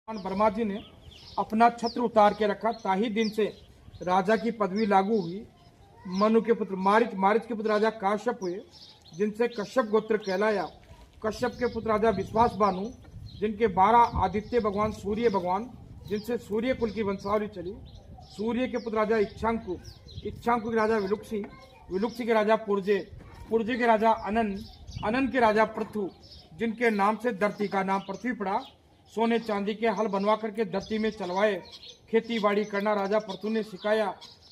भगवान ब्रह्मा जी ने अपना छत्र उतार के रखा, ताही दिन से राजा की पदवी लागू हुई। मनु के पुत्र मारिच, मारिच के पुत्र राजा काश्यप हुए, जिनसे कश्यप गोत्र कहलाया। कश्यप के पुत्र राजा विश्वास बानु, जिनके 12 आदित्य भगवान सूर्य भगवान, जिनसे सूर्य कुल की वंशावली चली। सूर्य के पुत्र राजा इच्छांकु, इच्छांकु के राजा विलुक्षी, विलुक्षी के राजा पुरजे, पुरजे के राजा अनन, अनन के राजा पृथु, जिनके नाम से धरती का नाम पृथ्वी पड़ा। सोने चांदी के हल बनवा करके धरती में चलवाए, खेती बाड़ी करना राजा पृथु ने सिखाया।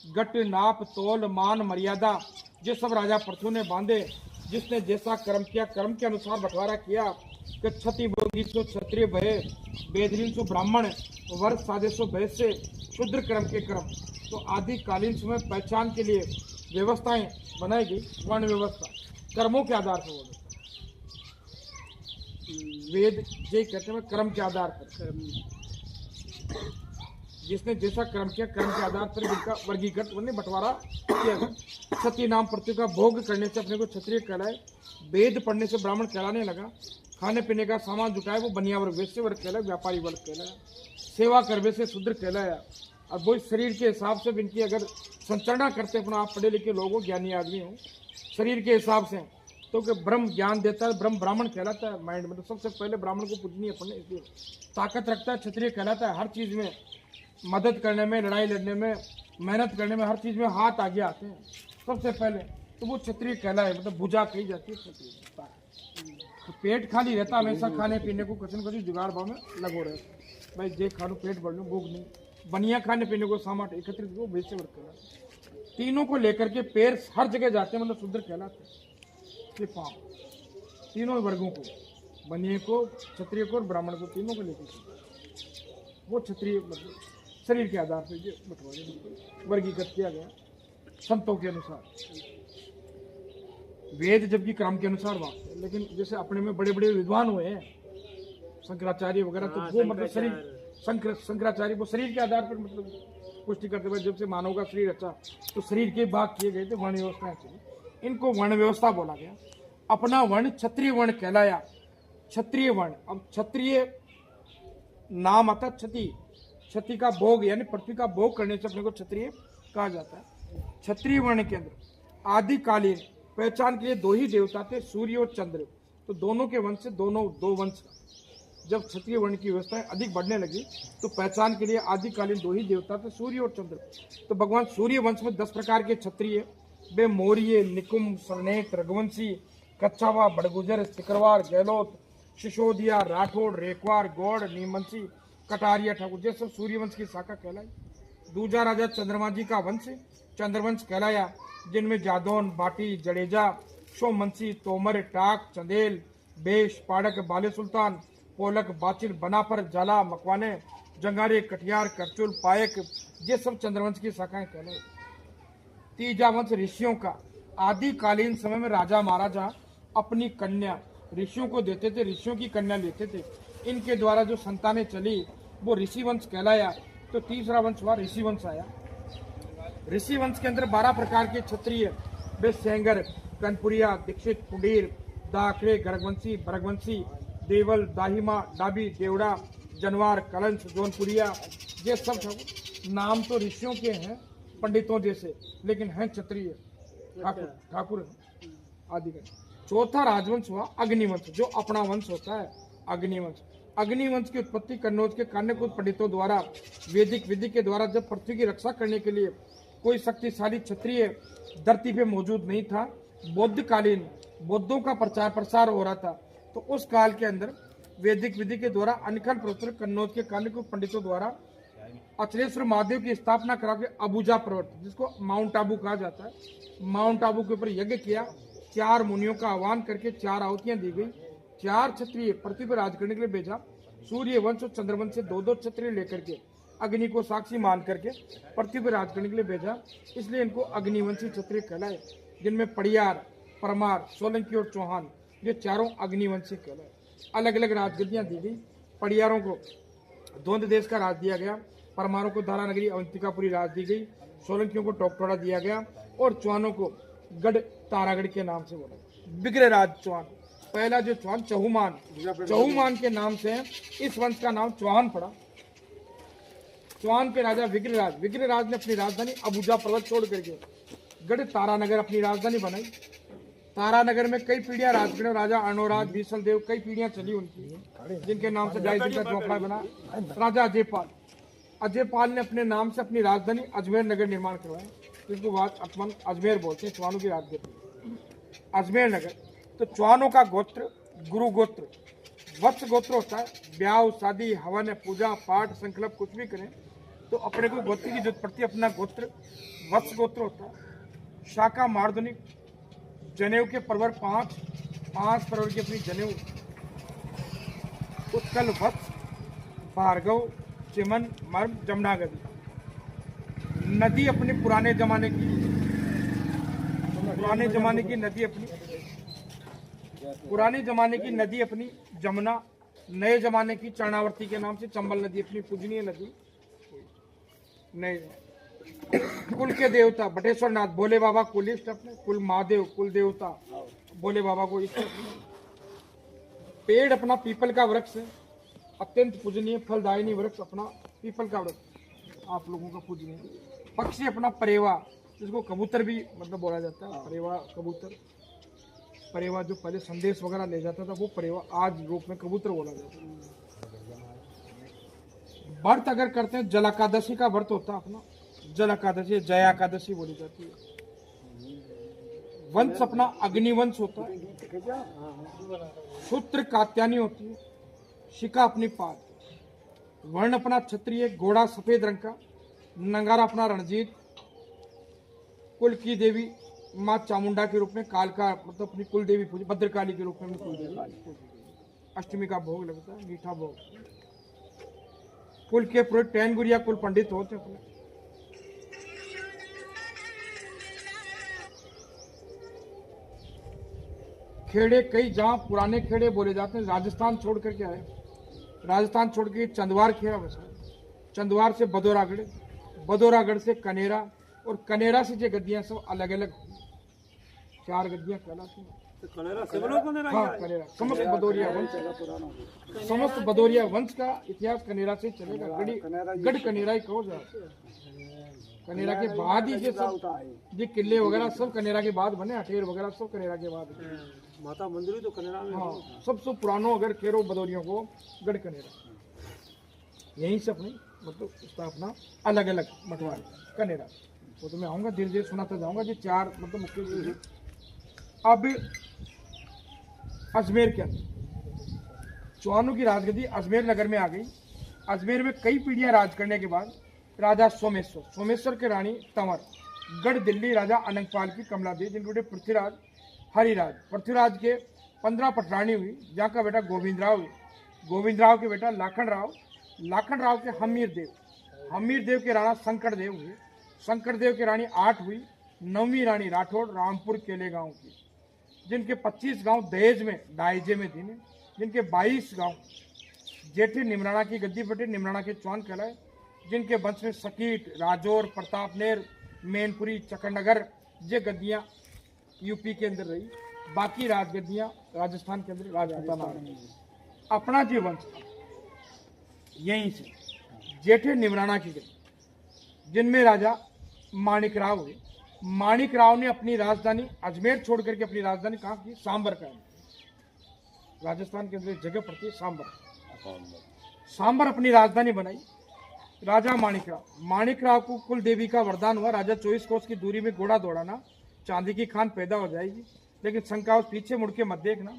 गट नाप तोल मान मर्यादा ये सब राजा पृथु ने बांधे। जिसने जैसा कर्म किया कर्म के अनुसार बंटवारा किया। क्षति भोगी सो क्षत्रिय भय, वेदहीन सो ब्राह्मण, वर्ष साधे सो वैश्य, शुद्र कर्म के कर्म। तो आदिकालीन समय पहचान के लिए व्यवस्थाएं बनाई गई, वर्ण व्यवस्था कर्मों के आधार पर। वेद ये कहते हैं कर्म के आधार पर, जिसने जैसा कर्म किया कर्म के आधार पर जिनका वर्गीकृत बंटवारा किया गया। क्षत्रिय नाम पृथ्वी का भोग करने से अपने को क्षत्रिय कहलाए, वेद पढ़ने से ब्राह्मण कहलाने लगा, खाने पीने का सामान जुटाए वो बनिया वर्ग वैश्य वर्ग कहलाया, व्यापारी वर्ग कहलाया, सेवा करने से शूद्र कहलाया। और वो शरीर के हिसाब से इनकी अगर संचरणा करते अपना, आप पढ़े लिखे लोग हो, ज्ञानी आदमी हो, शरीर के हिसाब से तो कि ब्रह्म ज्ञान देता है, ब्रह्म ब्राह्मण कहलाता है। माइंड में तो सबसे पहले ब्राह्मण को पूजनीय पढ़ने, इसलिए ताकत रखता है, क्षत्रिय कहलाता है। हर चीज़ में मदद करने में, लड़ाई लड़ने में, मेहनत करने में, हर चीज़ में हाथ आगे आते हैं सबसे पहले, तो वो क्षत्रिय कहलाए, मतलब भुजा कही जाती है क्षत्रिय। तो पेट खाली रहता, हमेशा खाने पीने को कुछ न कुछ जुगाड़ भाव में लगो रहता। भाई जे खा लो पेट भर लो, भूख नहीं, बनिया खाने पीने को सामान एकत्रित को वैश्य वर्ग कहलाते। तीनों को लेकर के पैर हर जगह जाते हैं, मतलब शूद्र कहलाते हैं। पांव तीनों वर्गों को, बनिए को, क्षत्रिय को और ब्राह्मण को, तीनों को लेकर वो क्षत्रिय मतलब शरीर के आधार पर ये बंटवारे वर्गीकृत किया गया संतों के अनुसार। वेद जबकि क्रम के अनुसार बात है, लेकिन जैसे अपने में बड़े बड़े विद्वान हुए हैं शंकराचार्य वगैरह, तो वो मतलब शरीर शंकराचार्य वो शरीर के आधार पर मतलब पुष्टि करते हुए, जब से मानव का शरीर अच्छा तो शरीर के भाग किए गए थे, वर्ण व्यवस्थाएं चली, इनको वर्ण व्यवस्था बोला गया। अपना वर्ण क्षत्रिय वर्ण कहलाया, क्षत्रिय वर्ण। अब क्षत्रिय नाम आता क्षति, क्षति का भोग यानी पृथ्वी का भोग करने से अपने को क्षत्रिय कहा जाता है। क्षत्रिय वर्ण के अंदर आदिकालीन पहचान के लिए दो ही देवता थे, सूर्य और चंद्र। तो दोनों के वंश से दो वंश, जब क्षत्रिय वर्ण की व्यवस्थाएं अधिक बढ़ने लगी तो पहचान के लिए आदिकालीन दो ही देवता थे, सूर्य और चंद्र। तो भगवान सूर्य वंश में 10 प्रकार के क्षत्रिय, वे मौर्य, निकुंभ, सरनेक, रघुवंशी, कच्छावा, बड़गुजर, सिकरवार, गहलोत, शिशोदिया, राठौड़, रेखवार, गौड़, नीमवंशी, कटारिया, ठाकुर, ये सब सूर्यवंश की शाखा कहलाई। दूजा राजा चंद्रमा जी का वंश चंद्रवंश कहलाया, जिनमें जादौन, बाटी, जडेजा, सोमवंशी, तोमर, टाक, चंदेल, बेश, पाड़क, बाले सुल्तान, पोलक, बाचिल, बनापर, जाला, मकवाने, जंगारे, कटियार, करचुल, पायक, ये सब चंद्रवंश की शाखाएं कहलाई। तीजा वंश ऋषियों का, आदिकालीन समय में राजा महाराजा अपनी कन्या ऋषियों को देते थे, ऋषियों की कन्या लेते थे, इनके द्वारा जो संतानें चली वो ऋषि वंश कहलाया। तो तीसरा वंश हुआ ऋषि वंश आया। ऋषि वंश के अंदर 12 प्रकार के क्षत्रिय, वे सेंगर, कनपुरिया, दीक्षित, कुंडीर, दाखड़े, गर्गवंशी, भरगवंशी, देवल, दाहिमा, डाबी, देवड़ा, जनवार, कलंस, जौनपुरिया, ये सब नाम तो ऋषियों के हैं पंडितों जैसे, लेकिन हैं क्षत्रिय, ठाकुर आदि का। चौथा राजवंश हुआ अग्निवंश, जो अपना वंश होता है अग्निवंश। अग्निवंश की उत्पत्ति कन्नौज के कान्यकुट पंडितों द्वारा वैदिक विधि के द्वारा, जब पृथ्वी की रक्षा करने के लिए कोई शक्तिशाली क्षत्रिय धरती पे मौजूद नहीं था, बौद्धकालीन बौद्धों का प्रचार प्रसार हो रहा था, तो उस काल के अंदर वैदिक विधि के द्वारा अनखल प्रवर्तक कन्नौज के कान्यकुट पंडितों द्वारा अचलेश्वर महादेव की स्थापना करा के अबूजा पर्वत, जिसको माउंट आबू कहा जाता है, माउंट आबू के ऊपर यज्ञ किया। 4 मुनियों का आह्वान करके 4 आहुतियां दी गई। 4 क्षत्रिय पृथ्वी पर राज करने के लिए भेजा। सूर्य वंश और चंद्रवंश से 2-2 क्षत्रिय लेकर के अग्नि को साक्षी मान करके पृथ्वी पर राज करने के लिए भेजा, इसलिए इनको अग्निवंशी क्षत्रिय कहलाए। जिनमें पड़ियार, परमार, सोलंकी और चौहान, ये चारों अग्निवंशी कहलाए। अलग अलग राजगद्दियां दी गई। पड़ियारों को द्वंद देश का राज दिया गया, परमारों को धारानगरी अवंतिकापुरी राज दी गई, सोलंकियों को टोकटोड़ा दिया गया और चौहानों को गढ़ तारागढ़ के नाम से बोला। बिगड़े राज चौहान पहला जो चौहान चहुमान के नाम से है, इस वंश का नाम चौहान पड़ा। चौहान के राजा विग्रराज ने अपनी राजधानी अबूजा पर्वत छोड़ करके गढ़ तारानगर अपनी राजधानी बनाई। तारानगर में कई पीढ़ियां राज करे। राजा अर्णोराज बीसल देव कई पीढ़ियां चली उनकी, जिनके नाम से जायजी का चौपड़ा बना। राजा अजयपाल ने अपने नाम से अपनी राजधानी अजमेर नगर निर्माण करवाया, जिसको बाद अपन अजमेर बोलते हैं। चौहानों की राजधानी अजमेर नगर। तो चौहानों का गोत्र गुरु गोत्र वत्स गोत्र होता है। ब्याह शादी हवन पूजा पाठ संकल्प कुछ भी करें तो अपने को गोत्र की जरूरत पड़ती है। अपना गोत्र वत्स गोत्र होता है। शाखा मार्दनिक जनेऊ के परवर पांच परवर की अपनी जनेऊ। उत्कल वत्स भार्गव चिमन मर्म जमुना गदी। नदी अपनी पुराने जमाने की नदी अपनी जमुना। नए जमाने की चरणावर्ती के नाम से चंबल नदी अपनी पूजनीय नदी। नए कुल के देवता बटेश्वर नाथ भोले बाबा कुलिष्ट अपने। कुल महादेव कुल देवता भोले बाबा को इष्ट। पेड़ अपना पीपल का वृक्ष है, अत्यंत पूजनीय फलदायिनी वृक्ष अपना पीपल का वृक्ष आप लोगों का पूजनीय। पक्षी अपना परेवा, जिसको कबूतर भी मतलब बोला जाता है। परेवा कबूतर, परेवा जो पहले संदेश वगैरह ले जाता था वो परेवा आज रूप में कबूतर बोला जाता है। व्रत अगर करते हैं जल एकादशी का व्रत होता है अपना। जल एकादशी जया एकादशी बोली जाती है। वंश अपना अग्निवंश होता है। सूत्र कात्यानी होती है। शिका अपनी पाद। वर्ण अपना क्षत्रिय, घोड़ा सफेद रंग का। नंगारा अपना रणजीत। कुल की देवी माँ चामुंडा के रूप में। काल का मतलब अपनी कुल देवी पूजी भद्रकाली के रूप में कुल देवी। अष्टमी का भोग लगता है, मीठा भोग। कुल के पुरोहित टैन गुरिया कुल पंडित होते अपने। खेड़े कई जहां पुराने खेड़े बोले जाते हैं। राजस्थान छोड़ करके आए, राजस्थान छोड़ के चंदवार खेड़ा बसा। चंदवार से बदौरागढ़, बदौरागढ़ से कनेरा, और कनेरा से जो गद्दियां सब अलग अलग 4 गद्दियां कहलाती हैं। हाँ कनेरा समस्त बदौरिया वंश का इतिहास कनेरा से चलेगा। गढ़ कनेरा ही कहो जाए। कनेरा के बाद ही ये सब ये किले वगैरह सब कनेरा के बाद बने। हटेर वगैरह सब कनेरा के बाद। माता मंदिर तो कनेरा में। हाँ सबसे पुरानो अगर खेरो बदौरियों को गढ़ कनेरा, यहीं से अपनी मतलब स्थापना अलग अलग मठवाड़ी कनेरा। वो तो मैं आऊँगा धीरे धीरे सुनाता जाऊँगा। ये 4 मतलब मुख्य। अब अजमेर के अंदर चौहानों की राजगद्दी अजमेर नगर में आ गई। अजमेर में कई पीढ़ियां राज करने के बाद राजा सोमेश्वर के रानी तंवर, गढ़ दिल्ली राजा अनंगपाल की कमला देवी, जिनके बेटे पृथ्वीराज हरिराज। पृथ्वीराज के 15 पटरानी हुई, जहाँ का बेटा गोविंद राव के बेटा लाखन राव के हमीर देव के राणा शंकर देव हुए। शंकर देव की रानी 8 हुई। 9वीं रानी राठौड़ रामपुर केले गांव की, जिनके 25 गांव दहेज में दायजे में थे, जिनके 22 गांव जेठे निमराना की गद्दी बटे निमराना के चौहान कहलाए, जिनके वंश में सकीट, राजौर, प्रतापनेर, मैनपुरी, चकरनगर ये गद्दियां यूपी के अंदर रही। बाकी राजगद्दियां राजस्थान के अंदर राजपूताना। अपना जो वंश यहीं से जेठे निमराना की गद्दी, जिनमें राजा माणिक राव हुए। माणिक राव ने अपनी राजधानी अजमेर छोड़ करके अपनी राजधानी कहाँ की? सांबर का। राजस्थान के अंदर जगह पड़ती है सांबर अपनी राजधानी बनाई। राजा माणिक राव को कुल देवी का वरदान हुआ। राजा 24 कोस की दूरी में घोड़ा दौड़ाना, चांदी की खान पैदा हो जाएगी। लेकिन शंका पीछे मुड़ के मत देखना।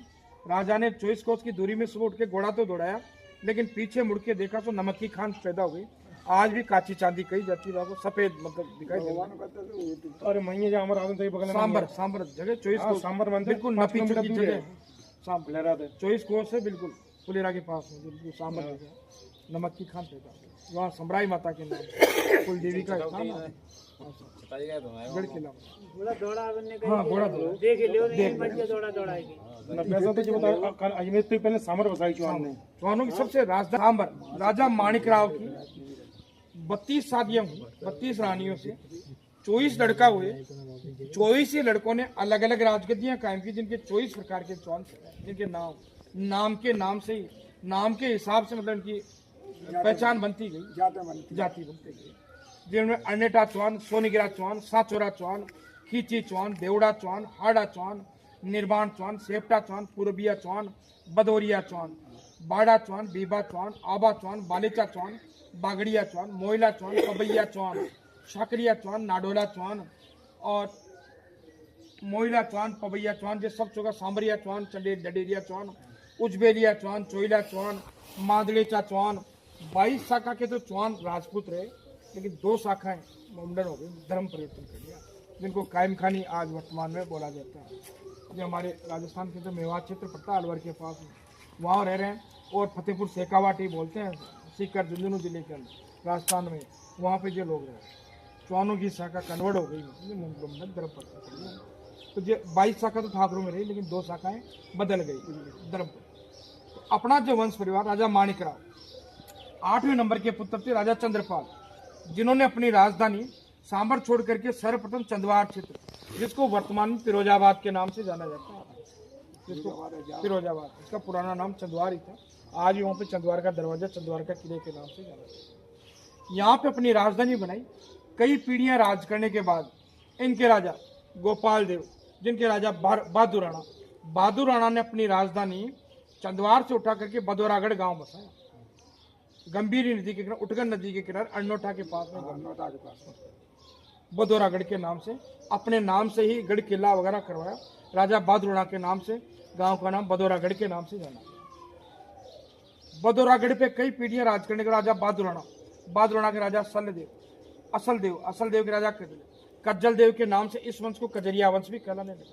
राजा ने 24 कोस की दूरी में सुबह उठ के घोड़ा तो दौड़ाया, लेकिन पीछे मुड़ के देखा तो नमक की खान पैदा हो गई। आज भी काची चांदी कही जाती है, सफेद मतलब दिखाई देता। अरे महीने जो हमारा आदमी तो बगल में सांबर जगह 24 सांबर मंदिर बिल्कुल नपी की जगह सांबर 24 कोस है, बिल्कुल फुलेरा के पास है। बिल्कुल सांबर जगह नमक की खान पैदा, वहाँ समराई माता के नाम कुल देवी का स्थान है। गढ़ किला हाँ घोड़ा अजमेर तो पहले सांबर बसाई चौहानों की सबसे सांबर। राजा माणिक राव की 32 शादियां हुई, 32 रानियों से 24 लड़का हुए, 24 ही लड़कों ने अलग अलग राजगद्दियां कायम की, जिनके 24 प्रकार के चौन थे, जिनके नाम नाम के हिसाब से मतलब इनकी पहचान बनती गई, जाति बनती गई, जिनमें अन्यटा चौन, सोनीगिरा चौन, साचोरा चौन, खींची चौन, देवड़ा चौन, हाड़ा चौन, निर्वाण चौन, सेप्टा चौन, पूर्बिया चौन, बदोरिया चौन, बाड़ा चौन, बीबा चौन, आबा चौन, बालिचा चौन, बागड़िया चौन, मोइला चौन, कबैया चौन, शाकरिया चौन, नाडोला चौन और मोइला चौन, पबैया चौन, ये सब चौका, सांबरिया चौन, डडेरिया चौन, उजबेलिया चौन, चोइला चौन, मादड़ेचा चौन। 22 शाखा के तो चौन राजपूत रहे, लेकिन 2 शाखाएं मुंडन हो गई, धर्म परिवर्तन कर दिया, जिनको कायम खानी आज वर्तमान में बोला जाता है। जो हमारे राजस्थान के जो मेवात क्षेत्र पड़ता है अलवर के पास में, वहाँ रह रहे हैं, और फतेहपुर सेकावाटी बोलते हैं, सीकर झुंझुनू जिले के अंदर राजस्थान में, वहाँ पे जो लोग रहे, चौनों की शाखा कन्वर्ट हो गई, धर्म परिवर्तन कर दिया। तो ये 22 शाखा तो ठाकुरों में रही, लेकिन 2 शाखाएं बदल गई धर्म पर। तो अपना जो वंश परिवार, राजा माणिकराव 8वें नंबर के पुत्र थे राजा चंद्रपाल, जिन्होंने अपनी राजधानी सांबर छोड़ करके सर्वप्रथम चंदवार क्षेत्र, जिसको वर्तमान में फिरोजाबाद के नाम से जाना जाता है, जिसको फिरोजाबाद, इसका पुराना नाम चंदवार ही था, आज वहाँ पे चंदवार का दरवाजा चंदवार का किले के नाम से जाना जाता है। यहाँ पे अपनी राजधानी बनाई। कई पीढ़ियां राज करने के बाद इनके राजा गोपाल देव, जिनके राजा बहादुर राणा ने अपनी राजधानी चंदवार से उठा करके बदौरागढ़ गांव बसाया, गंभीरी नदी के किनारे, उटगन नदी के किनारे, अनोठा के पास में, बदौरागढ़ के नाम से, अपने नाम से ही गढ़ किला वगैरह करवाया। राजा बहादुर राणा के नाम से गांव का नाम बदौरागढ़ के नाम से जाना। बदौरागढ़ पे कई पीढ़ियां राज करने के राजा बहादुर राणा के राजा असल देव के राजा कज्जल देव के नाम से इस वंश को कजरिया वंश भी कहलाने लगा।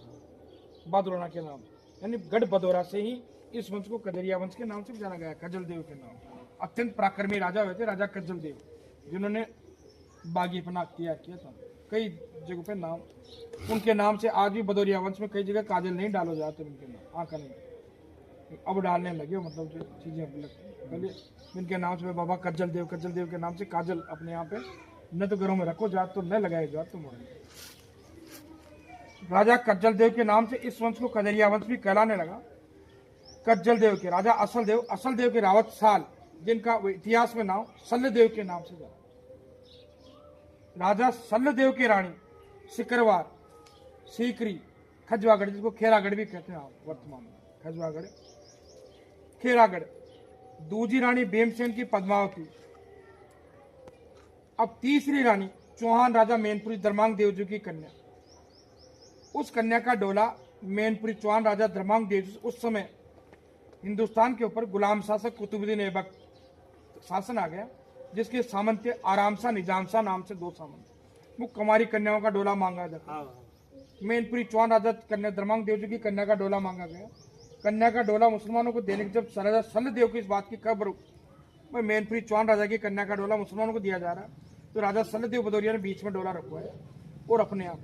बहादुर राणा के नाम यानी गढ़ बदौरा से ही इस वंश को कजरिया वंश के नाम से जाना गया, कज्जल देव के नाम। अत्यंत पराक्रमी राजा हुए थे राजा कज्जल देव, जिन्होंने बागीपना किया था। कई जगहों पे नाम उनके नाम से आज भी बदौरिया वंश में कई जगह काजल नहीं डालो जाते, उनके नाम आंखा नहीं, अब डालने लगे, मतलब जो चीजें पहले इनके नाम से बाबा कज्जल देव के नाम से काजल अपने यहाँ पे न तो घरों में रखो जात, तो न लगाए जात तो मोड़े। राजा कज्जल देव के नाम से इस वंश को कजरिया वंश भी कहलाने लगा। कज्जल देव के राजा असल देव के रावत साल, जिनका इतिहास में नाम सल्लदेव के नाम से जाना। राजा सल्लदेव की रानी सिकरवार, सीकरी, खजवागढ़, जिसको खेरागढ़ भी कहते हैं आप वर्तमान में, खजवागढ़, खेरागढ़, दूजी रानी भीमसेन की पद्मावती। अब तीसरी रानी चौहान राजा मैनपुरी धर्मांग देवजी की कन्या, उस कन्या का डोला मैनपुरी चौहान राजा धर्मांग देवजी। उस समय हिंदुस्तान के ऊपर गुलाम शासक कुतुबुद्दीन ऐबक शासन आ गया, जिसके सामंत थे आरामसा, निजामसा नाम से 2 सामंत। वो कुमारी कन्याओं का डोला मांगा जाता। मैनपुरी चौहान राजा कन्या धर्मांग देवजी की कन्या का डोला मांगा गया। कन्या का डोला मुसलमानों को देने की जब राजा सल्लदेव को इस बात की खबर, मैनपुरी चौहान राजा की कन्या का डोला मुसलमानों को दिया जा रहा है, तो राजा सल्लदेव बदौरिया ने बीच में डोला रखवाया और अपने आप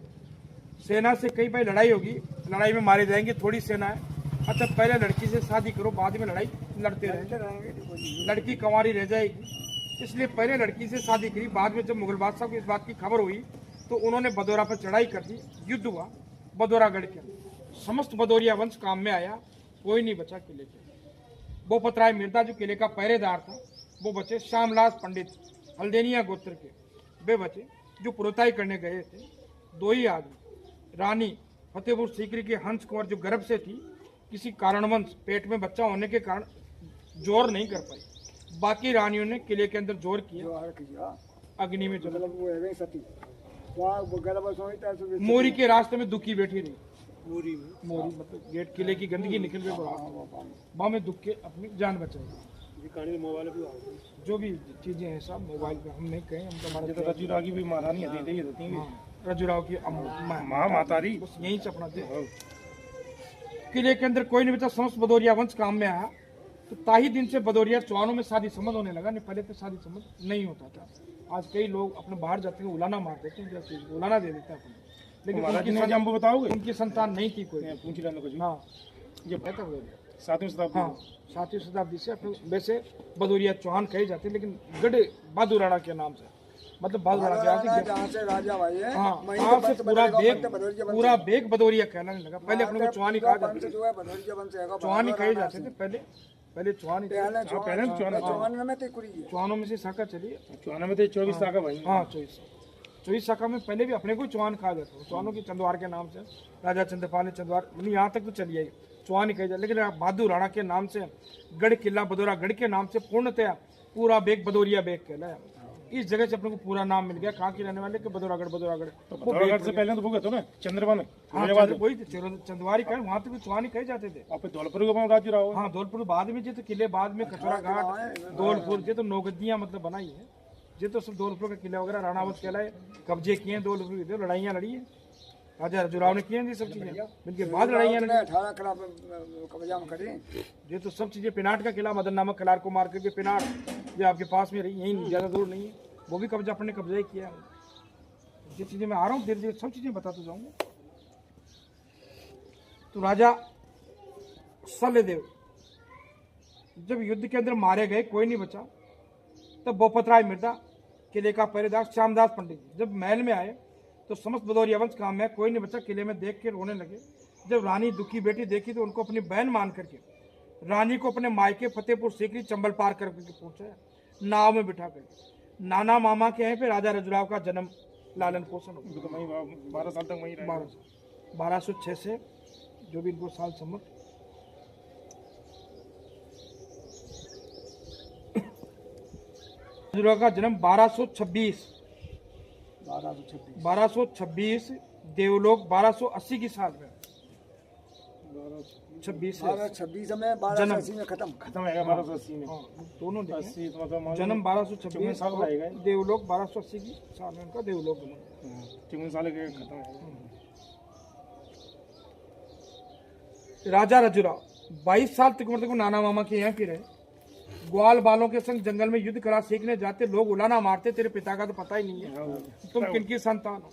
सेना से कई बार लड़ाई होगी, लड़ाई में मारे जाएंगे, थोड़ी सेना है, अच्छा पहले लड़की से शादी करो, बाद में लड़ाई लड़ते रहेंगे, लड़की कंवारी रह जाएगी, इसलिए पहले लड़की से शादी करी। बाद में जब मुगल बादशाह को इस बात की खबर हुई तो उन्होंने बदौरा पर चढ़ाई कर दी, युद्ध हुआ बदौरागढ़ के, समस्त बदौरिया वंश काम में आया, कोई नहीं बचा किले के। बोपत राय मिर्जा जो किले का पहरेदार था वो बचे, श्यामलाल पंडित हल्देनिया गोत्र के वे बचे जो पुरोताई करने गए थे। 2 ही आदमी, रानी फतेहपुर सीकरी के हंस कुंवर जो गर्भ से थी, किसी कारणवंश पेट में बच्चा होने के कारण जोर नहीं कर पाई, बाकी रानियों ने किले के अंदर जोर किया, अग्नि में जला। मोरी के रास्ते में दुखी बैठी रही, मोरी मतलब गेट किले की गंदगी निकल गई, वहां में दुख के अपनी जान बचाई। मोबाइल जो भी चीजें हैं सब मोबाइल पे, हम नहीं कहें, हम तो हमारे रजुराव की भी महारानी है, रजुराव की मातारी यहीं से अपना किले के अंदर कोई नहीं बचा, समस्त बदौरिया वंश काम में आया। तो ताही दिन से बदौरिया चौहानों में शादी संबंध होने लगा, नहीं पहले तो शादी संबंध नहीं होता था। आज कई लोग अपने बाहर जाते हैं, उलाना मार देते हैं, जैसे उलाना दे देते हैं अपने, लेकिन बताओगे उनकी संतान नहीं थी कोई। हाँ ये पता हो गया 7वीं शताब्दी, हाँ 7वीं शताब्दी से अपने वैसे बदौरिया चौहान कहे जाते हैं, लेकिन गढ़ बहादुर राणा के नाम से मतलब बाल बड़ा गया कि जहाँ से राजा भाई है हाँ वहीं वहाँ से से पंच पूरा बनेगा, बेग पंच भदौरिया वंश पूरा बेग भदौरिया कहलाने लगा। पहले अपने को चौहान ही कहा वंश जाता जो है भदौरिया वंश है था, चौहान ही कहे जाते थे पहले, पहले चौहान ही थे। पहले पहले चौहान में तिकुरी है। चौहानों में से शाखा चली है। चौहान में तो 24 शाखा भाई हाँ 24 शाखा में पहले भी अपने को चौहान कहा जाता है। चौहानों की चंद्वार के नाम से राजा चंद्रपाल ने चंद्वार मतलब यहाँ तक तो चली आई चौहान ही कही जाए। लेकिन बहादुर राणा के नाम से गढ़ किला भदौरागढ़ के नाम से पूर्णतया पूरा बेग भदौरिया बेग कहलाया। इस जगह से अपने को पूरा नाम मिल गया। कहाँ के रहने वाले के भदौरागढ़ भदौरागढ़ तो भदौरागढ़ से पहले तो वो कहते ना चंद्रवन हाँ वही चंद्वारी कहे वहाँ तक भी चौहान ही कहे जाते थे। और फिर धौलपुर के अपना राज्य रहा हो। हाँ धौलपुर बाद में जो तो किले बाद में कचौरा घाट धौलपुर जो तो नौगद्दियाँ मतलब बनाई है ये तो सब धौलपुर के किले वगैरह राणावत कहलाए कब्जे किए हैं धौलपुर के लड़ाइयाँ लड़ी है राजा रजुराव ने किए हैं ये सब चीजें इनके बाद लड़ाइयाँ लड़ी 18 किला कब्जा में करे। ये तो सब चीजें पिनाट का किला मदन नामक कलार को मार करके पिनाट ये आपके पास में रही यहीं ज्यादा दूर नहीं है वो भी कब्जा अपने कब्जा ही किया है। ये चीजें मैं आ रहा हूँ धीरे धीरे सब चीजें बताते जाऊंगा। तो राजा शल्यदेव जब युद्ध के अंदर मारे गए कोई नहीं बचा तब बोपतराय मिर्जा किले का पहरेदार श्यामदास पंडित जी जब महल में आए तो समस्त भदौरिया वंश काम में कोई नहीं बचा किले में देख के रोने लगे। जब रानी दुखी बेटी देखी तो उनको अपनी बहन मान करके रानी को अपने मायके फतेहपुर सीकरी चंबल पार करके पहुंचाया नाव में बिठा कर। नाना मामा के यहाँ पे राजा रजुराव का जन्म लालन पोषण हो तो वहीं 12 साल तक वहीं रहे। 1206 से जो भी इनको साल सम्मत रजुराव का जन्म 1226 देवलोक 1280 की साल में 26 में 1280 में खत्म खत्म है 1280 में। हाँ, दोनों देखें। 80 तो मतलब जन्म 1226 साल रहेगा। देवलोक 1280 की साल में उनका देवलोक बना। 54 साल के खत्म है। राजा रजुराव 22 साल तक मतलब नाना मामा के यहाँ फिर रहे। ग्वाल बालों के संग जंगल में युद्ध कला सीखने जाते लोग उलाना मारते तेरे पिता का तो पता ही नहीं है तुम किनकी संतान हो।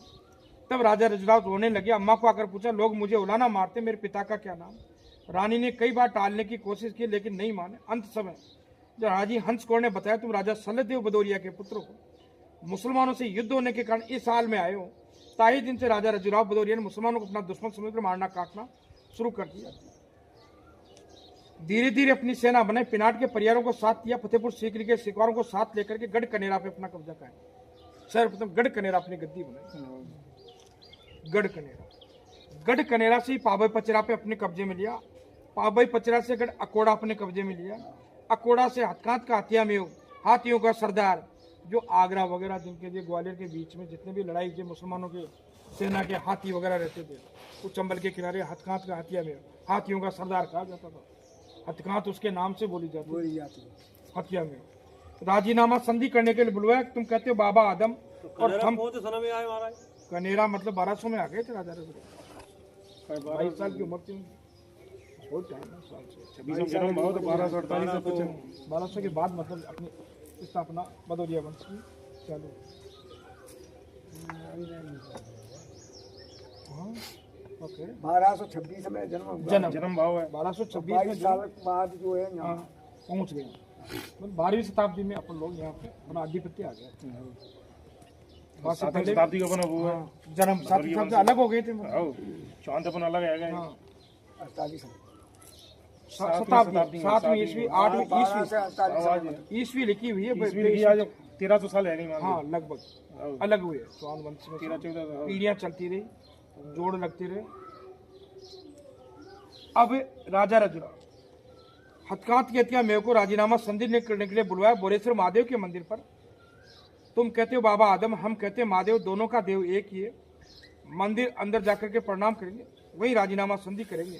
तब राजा रजुराव रोने लगे। अम्मा को आकर पूछा लोग मुझे उलाना मारते मेरे पिता का क्या नाम। रानी ने कई बार टालने की कोशिश की लेकिन नहीं माने। अंत समय जब राजी हंस कौर ने बताया तुम राजा शल्यदेव भदौरिया के पुत्र हो मुसलमानों से युद्ध होने के कारण इस हाल में आए हो। ताही दिन से राजा रजुराव भदौरिया ने मुसलमानों को अपना दुश्मन समझकर मारना काटना शुरू कर दिया। धीरे धीरे अपनी सेना बनाई पिनाट के परिवारों को साथ दिया। फतेहपुर सीकरी के शिकारों को साथ लेकर के गढ़ कनेरा पे अपना कब्जा कराया। सर्वप्रथम गढ़ कनेरा अपनी गद्दी बनाई। गढ़ कनेरा से ही पाबई पचरा पे अपने कब्जे में लिया। पाबई पचरा से गढ़ अकोड़ा अपने कब्जे में लिया। अकोड़ा से हथकांत का हथिया में हाथियों का सरदार जो आगरा वगैरह जिनके जो ग्वालियर के बीच में जितने भी लड़ाई जो मुसलमानों के सेना के हाथी वगैरह रहते थे वो चंबल के किनारे हथकांत का हथिया में हाथियों का सरदार कहा जाता था। हथकांत उसके नाम से बोली जाती हथिया में। राजीनामा संधि करने के लिए बुलवाया। तुम कहते हो बाबा आदम और हम कनेरा मतलब 1200 में आ गए थे राजा रजुराव। 22 साल की उम्र थी बहुत टाइम है साल से 26 जन्म बहुत 1248 से कुछ 1200 के बाद मतलब अपनी स्थापना भदौरिया वंश की चालू। हाँ ओके 1226 में जन्म भाव है 1226 में 22 साल बाद जो है यहाँ पहुंच गए। मतलब 12वीं शताब्दी में अपन लोग यहाँ पे अपना अधिपत्य आ गया। 7वीं शताब्दी का बना वो है जन्म 7वीं शताब्दी अलग हो गए थे। चौहान अपन अलग है 48 शताब्दी 7वीं ईस्वी 8वीं ईस्वी लिखी हुई है। 1300 साल है नहीं हाँ लगभग अलग हुए चौहान वंश में 13-14 पीढ़ियां चलती रही जोड़ लगती रहे। अब राजा रजुराव हथकांत की हत्या मेव को राजीनामा संधि करने के लिए बुलवाया बोरेश्वर महादेव के मंदिर पर। तुम कहते हो बाबा आदम हम कहते हैं महादेव दोनों का देव एक ही है। मंदिर अंदर जाकर के प्रणाम करेंगे वही राजीनामा संधि करेंगे।